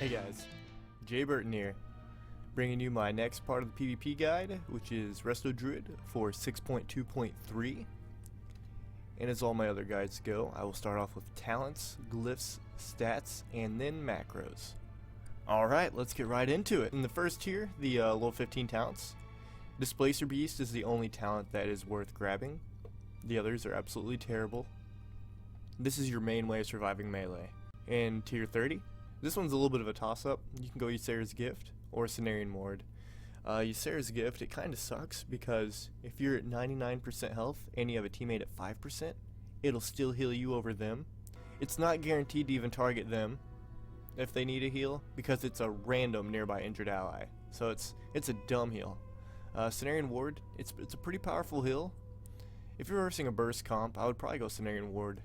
Hey guys, Jburton here, bringing you my next part of the PvP guide, which is Resto Druid for 6.2.3. And as all my other guides go, I will start off with talents, glyphs, stats, and then macros. Alright, let's get right into it. In the first tier, the level 15 talents, Displacer Beast is the only talent that is worth grabbing. The others are absolutely terrible. This is your main way of surviving melee. In tier 30, this one's a little bit of a toss-up. You can go Ysera's Gift or Cenarian Ward. Ysera's Gift, it kinda sucks because if you're at 99% health and you have a teammate at 5%, it'll still heal you over them. It's not guaranteed to even target them if they need a heal because it's a random nearby injured ally. So it's a dumb heal. Cenarian Ward, it's a pretty powerful heal. If you're versing a burst comp, I would probably go Cenarian Ward.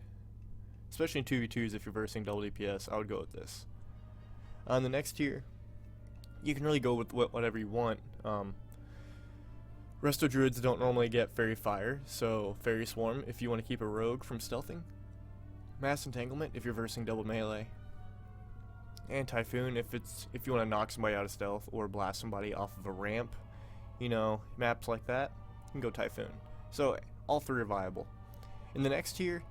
Especially in 2v2s, if you're versing double DPS, I would go with this. On the next tier, you can really go with whatever you want. Resto Druids don't normally get Fairy Fire, so Fairy Swarm if you want to keep a rogue from stealthing. Mass Entanglement if you're versing double melee. And Typhoon if you want to knock somebody out of stealth or blast somebody off of a ramp. You know, maps like that, you can go Typhoon. So all three are viable. In the next tier,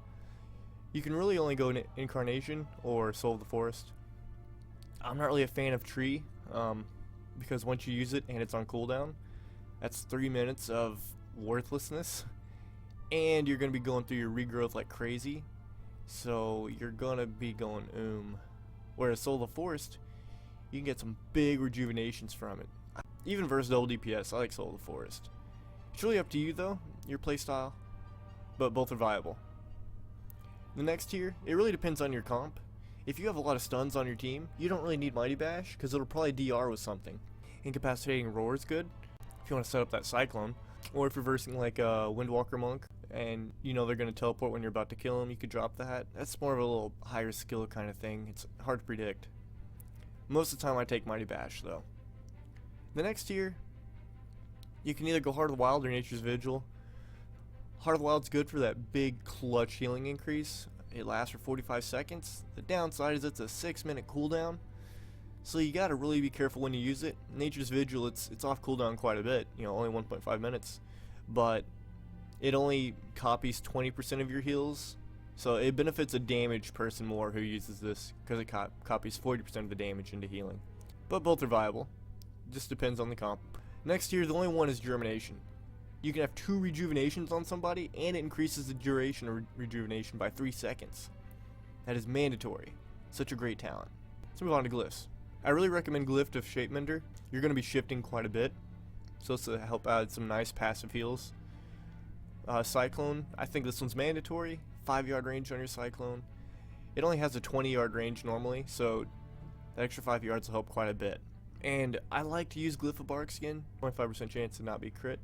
you can really only go Incarnation or Soul of the Forest. I'm not really a fan of Tree, because once you use it and it's on cooldown, that's 3 minutes of worthlessness, and you're going to be going through your regrowth like crazy, so you're going to be going Whereas Soul of the Forest, you can get some big rejuvenations from it. Even versus double DPS, I like Soul of the Forest. It's really up to you though, your playstyle, but both are viable. The next tier, it really depends on your comp. If you have a lot of stuns on your team, you don't really need Mighty Bash because it'll probably DR with something. Incapacitating Roar is good if you want to set up that Cyclone. Or if you're versing like a Windwalker Monk and you know they're going to teleport when you're about to kill them, you could drop that. That's more of a little higher skill kind of thing. It's hard to predict. Most of the time I take Mighty Bash though. The next tier, you can either go Heart of the Wild or Nature's Vigil. Heart of the Wild's good for that big clutch healing increase. It lasts for 45 seconds. The downside is it's a 6-minute cooldown, so you gotta really be careful when you use it. Nature's Vigil, it's off cooldown quite a bit, you know, only 1.5 minutes, but it only copies 20% of your heals, so it benefits a damaged person more who uses this because it copies 40% of the damage into healing. But both are viable, just depends on the comp. Next tier, the only one is Germination. You can have 2 rejuvenations on somebody, and it increases the duration of rejuvenation by 3 seconds. That is mandatory. Such a great talent. Let's move on to Glyphs. I really recommend Glyph of Shapemender. You're going to be shifting quite a bit, so it's to help add some nice passive heals. Cyclone, I think this one's mandatory. 5-yard range on your Cyclone. It only has a 20-yard range normally, so that extra 5 yards will help quite a bit. And I like to use Glyph of Barkskin. 25% chance to not be crit.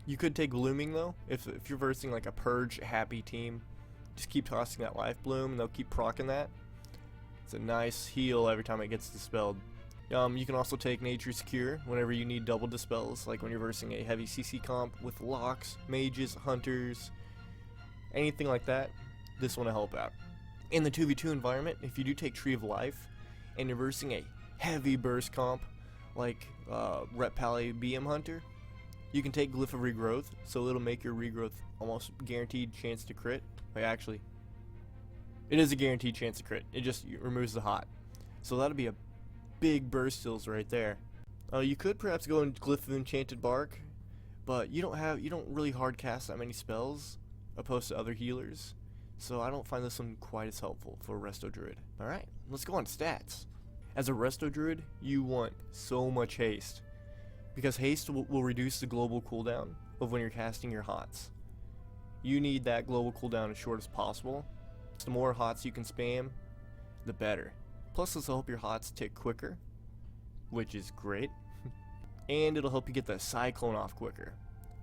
You could take Blooming though, if you're versing like a Purge happy team. Just keep tossing that Life Bloom and they'll keep proccing that. It's a nice heal every time it gets dispelled. You can also take Nature's Cure whenever you need double dispels, like when you're versing a heavy CC comp with Locks, Mages, Hunters, anything like that. This one will help out. In the 2v2 environment, if you do take Tree of Life and you're versing a heavy burst comp like Rep Pally BM Hunter, you can take Glyph of Regrowth, so it'll make your regrowth almost guaranteed chance to crit. Wait, actually, it is a guaranteed chance to crit. It just removes the hot. So that'll be a big burst heals right there. You could perhaps go in Glyph of Enchanted Bark, but you don't really hard cast that many spells opposed to other healers. So I don't find this one quite as helpful for Resto Druid. Alright, let's go on stats. As a Resto Druid, you want so much haste, because haste will reduce the global cooldown of when you're casting your hots. You need that global cooldown as short as possible. The more hots you can spam, the better. Plus this will help your hots tick quicker, which is great. And it'll help you get the Cyclone off quicker.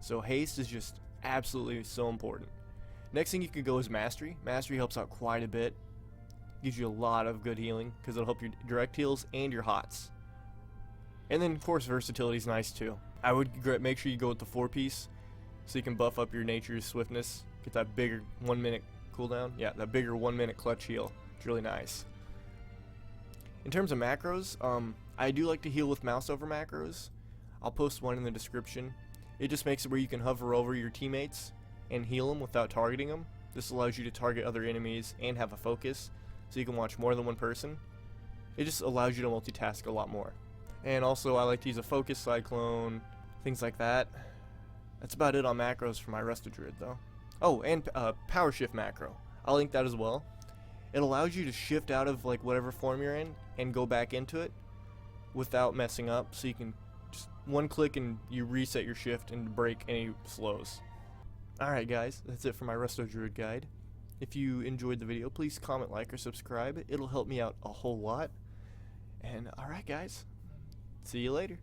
So haste is just absolutely so important. Next thing you could go is Mastery. Mastery helps out quite a bit. Gives you a lot of good healing, because it'll help your direct heals and your hots. And then, of course, versatility is nice too. I would make sure you go with the 4-piece, so you can buff up your Nature's Swiftness, get that bigger 1-minute cooldown. Yeah, that bigger 1-minute clutch heal. It's really nice. In terms of macros, I do like to heal with Mouseover macros. I'll post one in the description. It just makes it where you can hover over your teammates and heal them without targeting them. This allows you to target other enemies and have a focus, so you can watch more than one person. It just allows you to multitask a lot more. And also, I like to use a focus cyclone, things like that. That's about it on macros for my Resto Druid, though. Oh, and Powershift macro. I'll link that as well. It allows you to shift out of like whatever form you're in and go back into it without messing up, so you can just one click and you reset your shift and break any slows. Alright guys, that's it for my Resto Druid guide. If you enjoyed the video, please comment, like, or subscribe. It'll help me out a whole lot. And alright guys, see you later.